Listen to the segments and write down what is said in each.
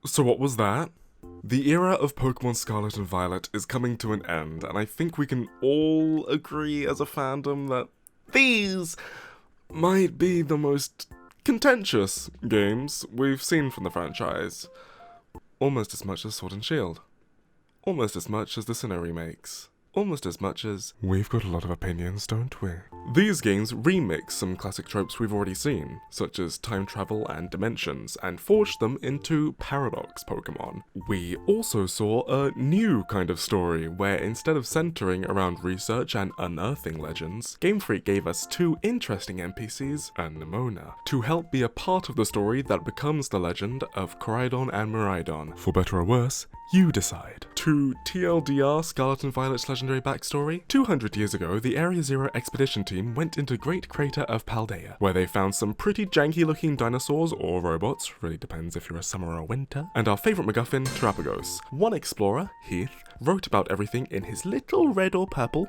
So what was that? The era of Pokemon Scarlet and Violet is coming to an end, and I think we can all agree as a fandom that these might be the most contentious games we've seen from the franchise. Almost as much as Sword and Shield. Almost as much as the Sinnoh remakes. Almost as much as... We've got a lot of opinions, don't we? These games remix some classic tropes we've already seen, such as time travel and dimensions, and forged them into Paradox Pokemon. We also saw a new kind of story, where instead of centering around research and unearthing legends, Game Freak gave us two interesting NPCs and Nemona, to help be a part of the story that becomes the legend of Koraidon and Miraidon. For better or worse, you decide. To TLDR Scarlet and Violet's legendary backstory, 200 years ago, the Area Zero expedition team went into Great Crater of Paldea, where they found some pretty janky looking dinosaurs or robots, really depends if you're a summer or winter, and our favourite MacGuffin, Terapagos. One explorer, Heath, wrote about everything in his little red or purple,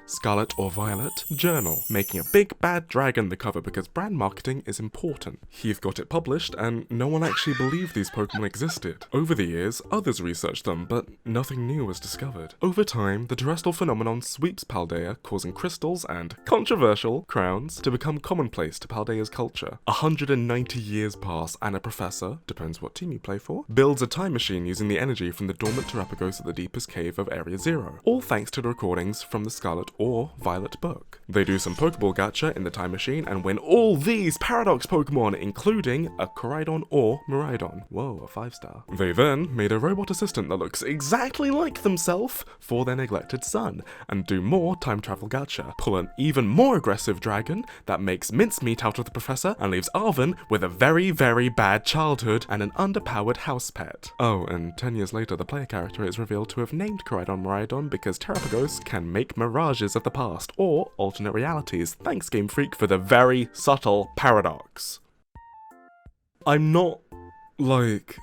scarlet or violet, journal, making a big bad dragon the cover because brand marketing is important. Heath got it published, and no one actually believed these Pokemon existed. Over the years, others researched them, but nothing new was discovered. Over time, the terrestrial phenomenon sweeps Paldea, causing crystals and controversial crowns to become commonplace to Paldea's culture. 190 years pass, and a professor, depends what team you play for, builds a time machine using the energy from the dormant Terapagos at the deepest cave of Area Zero, all thanks to the recordings from the Scarlet or Violet book. They do some Pokeball gacha in the time machine and win all these Paradox Pokemon, including a Koraidon or Miraidon. Whoa, a 5-star. They then made a robot assistant that looks exactly like themselves for their neglected son, and do more time travel gacha, pull an even more aggressive dragon that makes mincemeat out of the professor and leaves Arven with a very, very bad childhood and an underpowered house pet. Oh, and 10 years later the player character is revealed to have named Koraidon Miraidon because Terapagos can make mirages of the past, or alternate realities. Thanks Game Freak for the very subtle paradox. I'm not, like,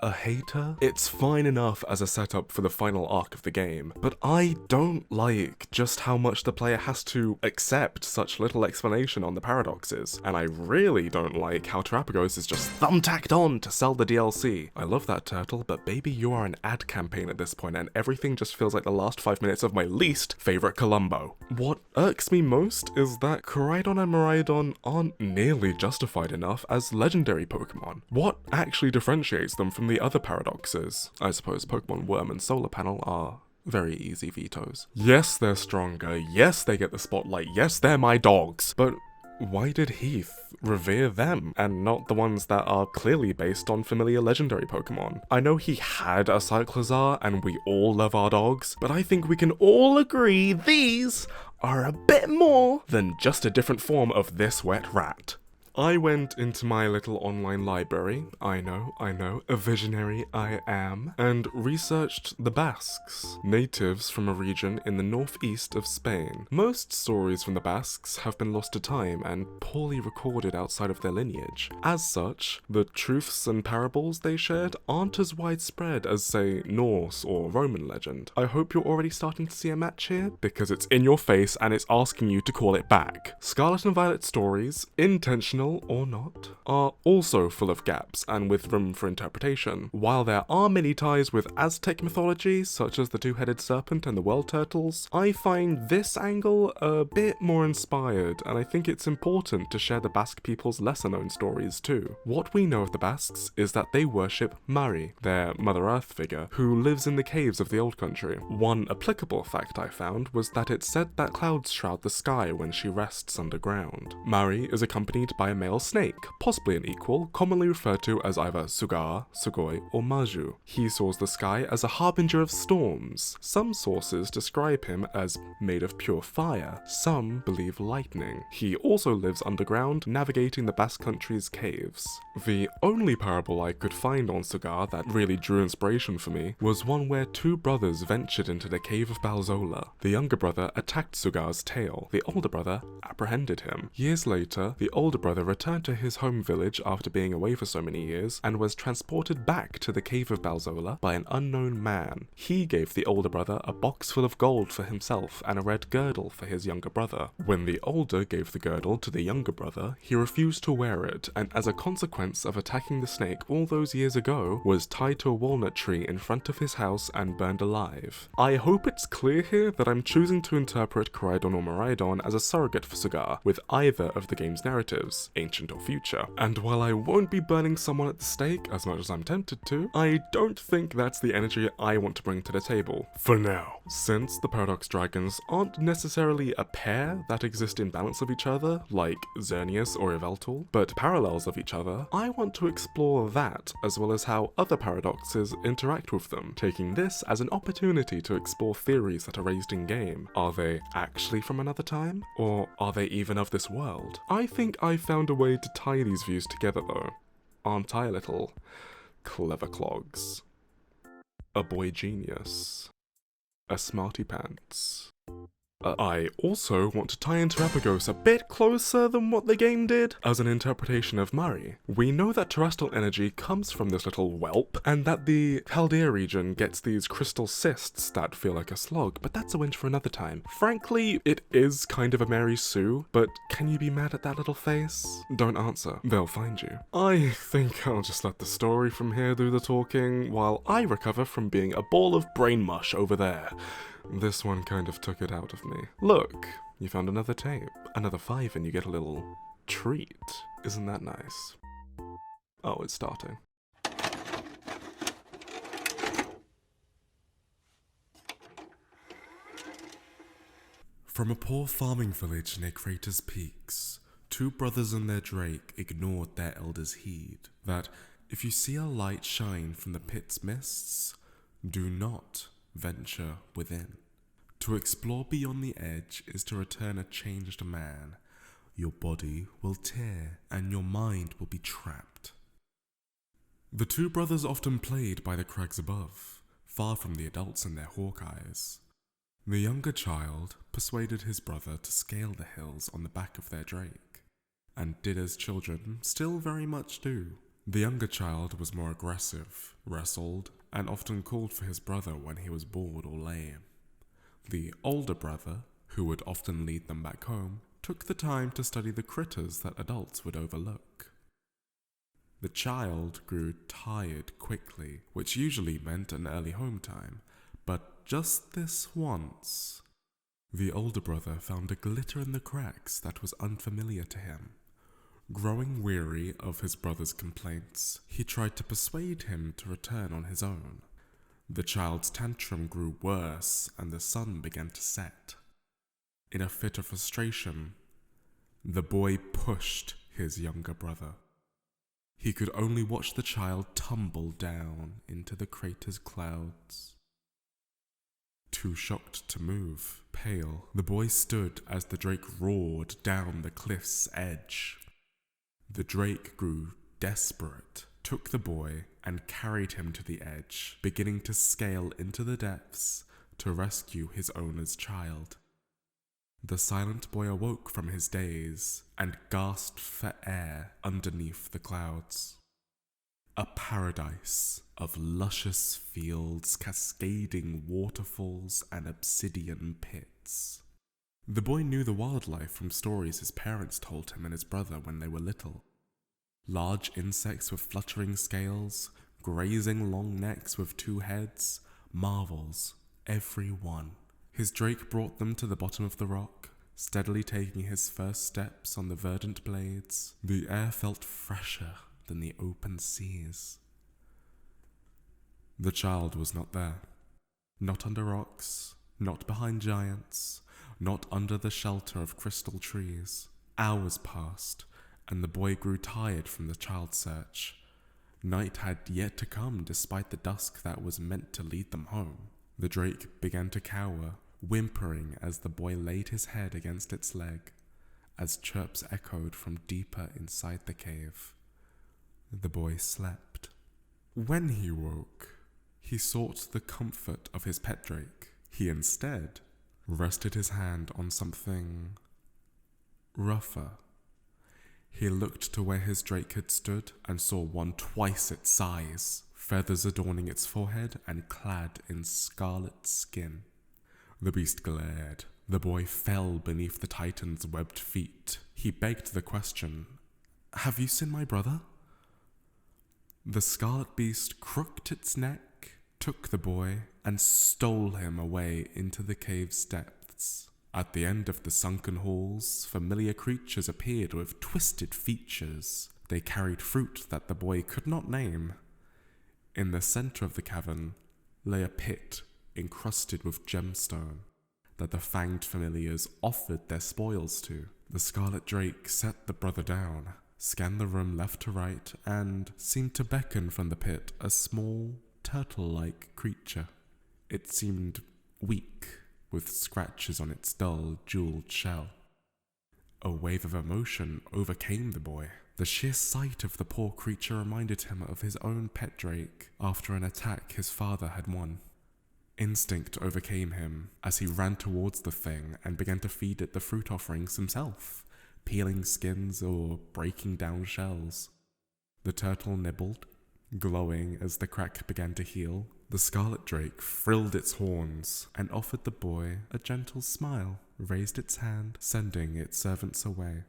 a hater. It's fine enough as a setup for the final arc of the game, but I don't like just how much the player has to accept such little explanation on the paradoxes, and I really don't like how Terapagos is just thumbtacked on to sell the DLC. I love that turtle, but baby, you are an ad campaign at this point, and everything just feels like the last 5 minutes of my least favourite Columbo. What irks me most is that Koraidon and Miraidon aren't nearly justified enough as legendary Pokemon. What actually differentiates them from the other paradoxes? I suppose Pokemon Worm and Solar Panel are very easy vetoes. Yes, they're stronger, yes, they get the spotlight, yes, they're my dogs, but why did Heath revere them and not the ones that are clearly based on familiar legendary Pokemon? I know he had a Cyclizar and we all love our dogs, but I think we can all agree these are a bit more than just a different form of this wet rat. I went into my little online library, I know, a visionary I am, and researched the Basques, natives from a region in the northeast of Spain. Most stories from the Basques have been lost to time and poorly recorded outside of their lineage. As such, the truths and parables they shared aren't as widespread as, say, Norse or Roman legend. I hope you're already starting to see a match here, because it's in your face and it's asking you to call it back. Scarlet and Violet stories, intentional or not, are also full of gaps and with room for interpretation. While there are many ties with Aztec mythology, such as the two-headed serpent and the world turtles, I find this angle a bit more inspired, and I think it's important to share the Basque people's lesser-known stories too. What we know of the Basques is that they worship Mari, their Mother Earth figure, who lives in the caves of the old country. One applicable fact I found was that it's said that clouds shroud the sky when she rests underground. Mari is accompanied by a male snake, possibly an equal, commonly referred to as either Sugar, Sugoi, or Maju. He soars the sky as a harbinger of storms. Some sources describe him as made of pure fire, some believe lightning. He also lives underground, navigating the Basque country's caves. The only parable I could find on Sugar that really drew inspiration for me was one where two brothers ventured into the cave of Balzola. The younger brother attacked Sugar's tail. The older brother apprehended him. Years later, the older brother brother returned to his home village after being away for so many years and was transported back to the cave of Balzola by an unknown man. He gave the older brother a box full of gold for himself and a red girdle for his younger brother. When the older gave the girdle to the younger brother, he refused to wear it, and as a consequence of attacking the snake all those years ago, was tied to a walnut tree in front of his house and burned alive. I hope it's clear here that I'm choosing to interpret Koraidon or Miraidon as a surrogate for Sugar, with either of the game's narratives, ancient or future. And while I won't be burning someone at the stake as much as I'm tempted to, I don't think that's the energy I want to bring to the table, for now. Since the Paradox Dragons aren't necessarily a pair that exist in balance of each other, like Xerneas or Yveltal, but parallels of each other, I want to explore that, as well as how other paradoxes interact with them, taking this as an opportunity to explore theories that are raised in-game. Are they actually from another time? Or are they even of this world? I think I found a way to tie these views together though. Aren't I a little clever clogs? A boy genius. A smarty pants. I also want to tie in Terapagos a bit closer than what the game did, as an interpretation of Murray. We know that terrestrial energy comes from this little whelp, and that the Paldea region gets these crystal cysts that feel like a slug, but that's a win for another time. Frankly, it is kind of a Mary Sue, but can you be mad at that little face? Don't answer, they'll find you. I think I'll just let the story from here do the talking, while I recover from being a ball of brain mush over there. This one kind of took it out of me. Look, you found another tape. Another 5 and you get a little treat. Isn't that nice? Oh, it's starting. From a poor farming village near Crater's Peaks, 2 brothers and their drake ignored their elders' heed, that if you see a light shine from the pit's mists, do not venture within. To explore beyond the edge is to return a changed man. Your body will tear and your mind will be trapped. The 2 brothers often played by the crags above, far from the adults and their hawk eyes. The younger child persuaded his brother to scale the hills on the back of their drake, and did as children still very much do. The younger child was more aggressive, wrestled, and often called for his brother when he was bored or lame. The older brother, who would often lead them back home, took the time to study the critters that adults would overlook. The child grew tired quickly, which usually meant an early home time, but just this once, the older brother found a glitter in the cracks that was unfamiliar to him. Growing weary of his brother's complaints, he tried to persuade him to return on his own. The child's tantrum grew worse and the sun began to set. In a fit of frustration, the boy pushed his younger brother. He could only watch the child tumble down into the crater's clouds. Too shocked to move, pale, the boy stood as the drake roared down the cliff's edge. The drake grew desperate, took the boy and carried him to the edge, beginning to scale into the depths to rescue his owner's child. The silent boy awoke from his daze and gasped for air underneath the clouds. A paradise of luscious fields, cascading waterfalls, and obsidian pits. The boy knew the wildlife from stories his parents told him and his brother when they were little. Large insects with fluttering scales, grazing long necks with 2 heads, marvels, every one. His drake brought them to the bottom of the rock, steadily taking his first steps on the verdant blades. The air felt fresher than the open seas. The child was not there. Not under rocks, not behind giants, not under the shelter of crystal trees. Hours passed, and the boy grew tired from the child search. Night had yet to come despite the dusk that was meant to lead them home. The drake began to cower, whimpering as the boy laid his head against its leg, as chirps echoed from deeper inside the cave. The boy slept. When he woke, he sought the comfort of his pet drake. He instead rested his hand on something rougher. He looked to where his drake had stood and saw one twice its size, feathers adorning its forehead and clad in scarlet skin. The beast glared. The boy fell beneath the Titan's webbed feet. He begged the question, "Have you seen my brother?" The scarlet beast crooked its neck, took the boy, and stole him away into the cave's depths. At the end of the sunken halls, familiar creatures appeared with twisted features. They carried fruit that the boy could not name. In the center of the cavern lay a pit encrusted with gemstone that the fanged familiars offered their spoils to. The scarlet drake set the brother down, scanned the room left to right, and seemed to beckon from the pit a small, turtle-like creature. It seemed weak, with scratches on its dull, jeweled shell. A wave of emotion overcame the boy. The sheer sight of the poor creature reminded him of his own pet drake after an attack his father had won. Instinct overcame him as he ran towards the thing and began to feed it the fruit offerings himself, peeling skins or breaking down shells. The turtle nibbled, glowing as the crack began to heal. The scarlet drake frilled its horns and offered the boy a gentle smile, raised its hand, sending its servants away.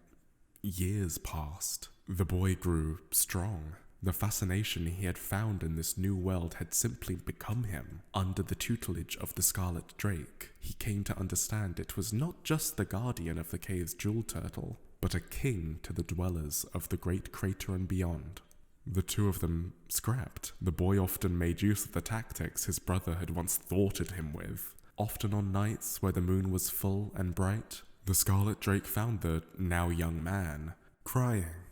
Years passed. The boy grew strong. The fascination he had found in this new world had simply become him. Under the tutelage of the scarlet drake, he came to understand it was not just the guardian of the cave's jewel turtle, but a king to the dwellers of the great crater and beyond. The two of them scrapped. The boy often made use of the tactics his brother had once thwarted him with. Often on nights where the moon was full and bright, the scarlet drake found the now young man crying,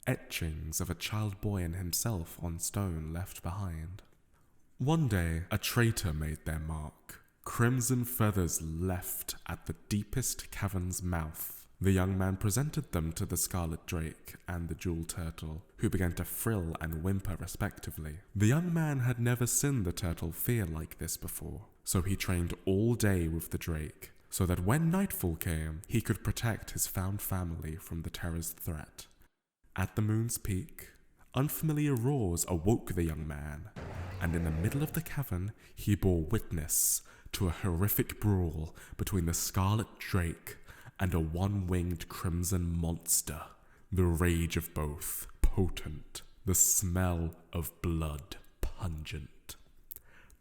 etchings of a child boy and himself on stone left behind. One day, a traitor made their mark. Crimson feathers left at the deepest cavern's mouth. The young man presented them to the scarlet drake and the jewel turtle, who began to frill and whimper respectively. The young man had never seen the turtle fear like this before, so he trained all day with the drake, so that when nightfall came, he could protect his found family from the terror's threat. At the moon's peak, unfamiliar roars awoke the young man, and in the middle of the cavern, he bore witness to a horrific brawl between the scarlet drake and a one-winged crimson monster. The rage of both potent, the smell of blood pungent.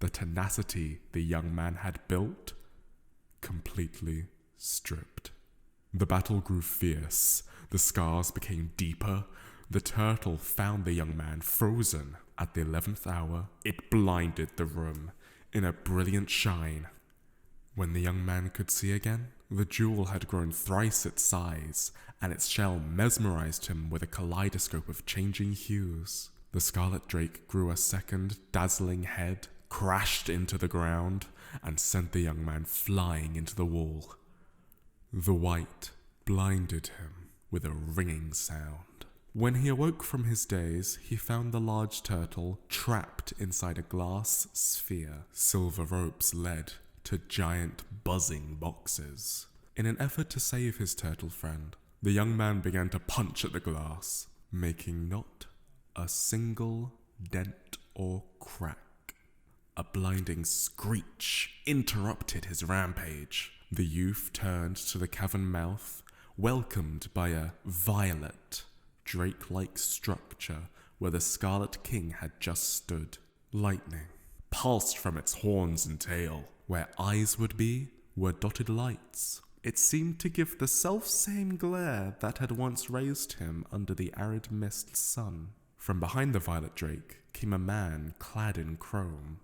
The tenacity the young man had built completely stripped. The battle grew fierce. The scars became deeper. The turtle found the young man frozen. At the 11th hour, it blinded the room in a brilliant shine. When the young man could see again, the jewel had grown thrice its size, and its shell mesmerized him with a kaleidoscope of changing hues. The scarlet drake grew a second dazzling head, crashed into the ground, and sent the young man flying into the wall. The white blinded him with a ringing sound. When he awoke from his daze, he found the large turtle trapped inside a glass sphere. Silver ropes led to giant buzzing boxes. In an effort to save his turtle friend, the young man began to punch at the glass, making not a single dent or crack. A blinding screech interrupted his rampage. The youth turned to the cavern mouth, welcomed by a violet, drake-like structure where the Scarlet King had just stood. Lightning pulsed from its horns and tail. Where eyes would be were dotted lights. It seemed to give the self-same glare that had once raised him under the arid mist sun. From behind the violet drake came a man clad in chrome,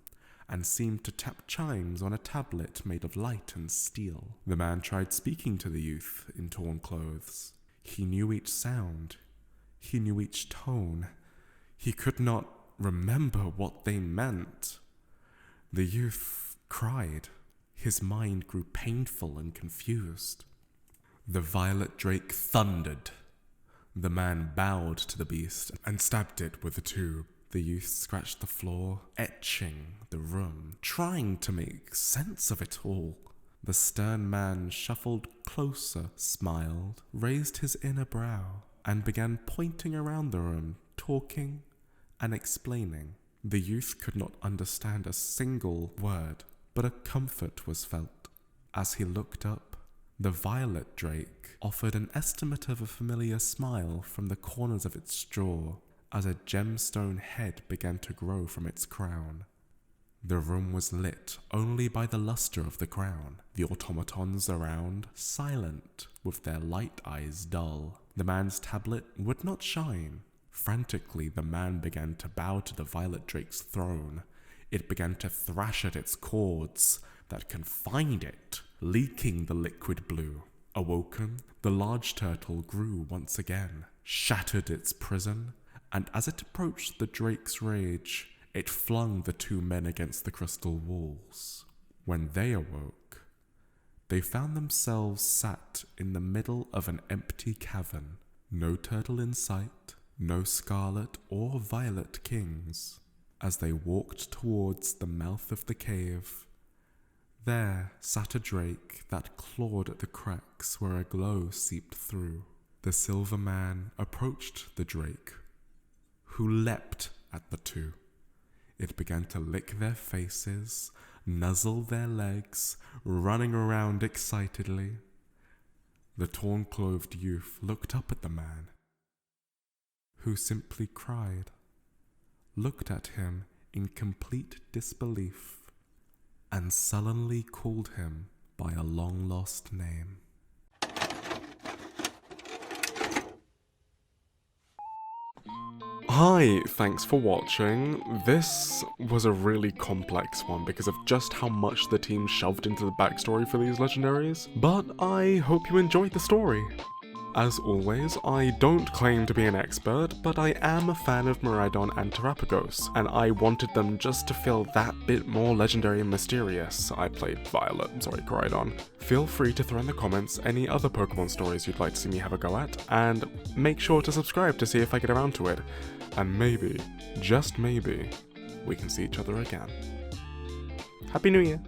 and seemed to tap chimes on a tablet made of light and steel. The man tried speaking to the youth in torn clothes. He knew each sound. He knew each tone. He could not remember what they meant. The youth cried. His mind grew painful and confused. The violet drake thundered. The man bowed to the beast and stabbed it with a tube. The youth scratched the floor, etching the room, trying to make sense of it all. The stern man shuffled closer, smiled, raised his inner brow, and began pointing around the room, talking and explaining. The youth could not understand a single word, but a comfort was felt. As he looked up, the violet drake offered an estimate of a familiar smile from the corners of its jaw as a gemstone head began to grow from its crown. The room was lit only by the luster of the crown, the automatons around silent with their light eyes dull. The man's tablet would not shine. Frantically, the man began to bow to the violet drake's throne. It began to thrash at its cords that confined it, leaking the liquid blue. Awoken, the large turtle grew once again, shattered its prison, and as it approached the drake's rage, it flung the two men against the crystal walls. When they awoke, they found themselves sat in the middle of an empty cavern. No turtle in sight, no scarlet or violet kings. As they walked towards the mouth of the cave, there sat a drake that clawed at the cracks where a glow seeped through. The silver man approached the drake, who leapt at the two. It began to lick their faces, nuzzle their legs, running around excitedly. The torn-clothed youth looked up at the man, who simply cried, looked at him in complete disbelief, and sullenly called him by a long-lost name. Hi, thanks for watching. This was a really complex one because of just how much the team shoved into the backstory for these legendaries, but I hope you enjoyed the story. As always, I don't claim to be an expert, but I am a fan of Miraidon and Terapagos, and I wanted them just to feel that bit more legendary and mysterious. I played Koraidon. Feel free to throw in the comments any other Pokemon stories you'd like to see me have a go at, and make sure to subscribe to see if I get around to it. And maybe, just maybe, we can see each other again. Happy New Year!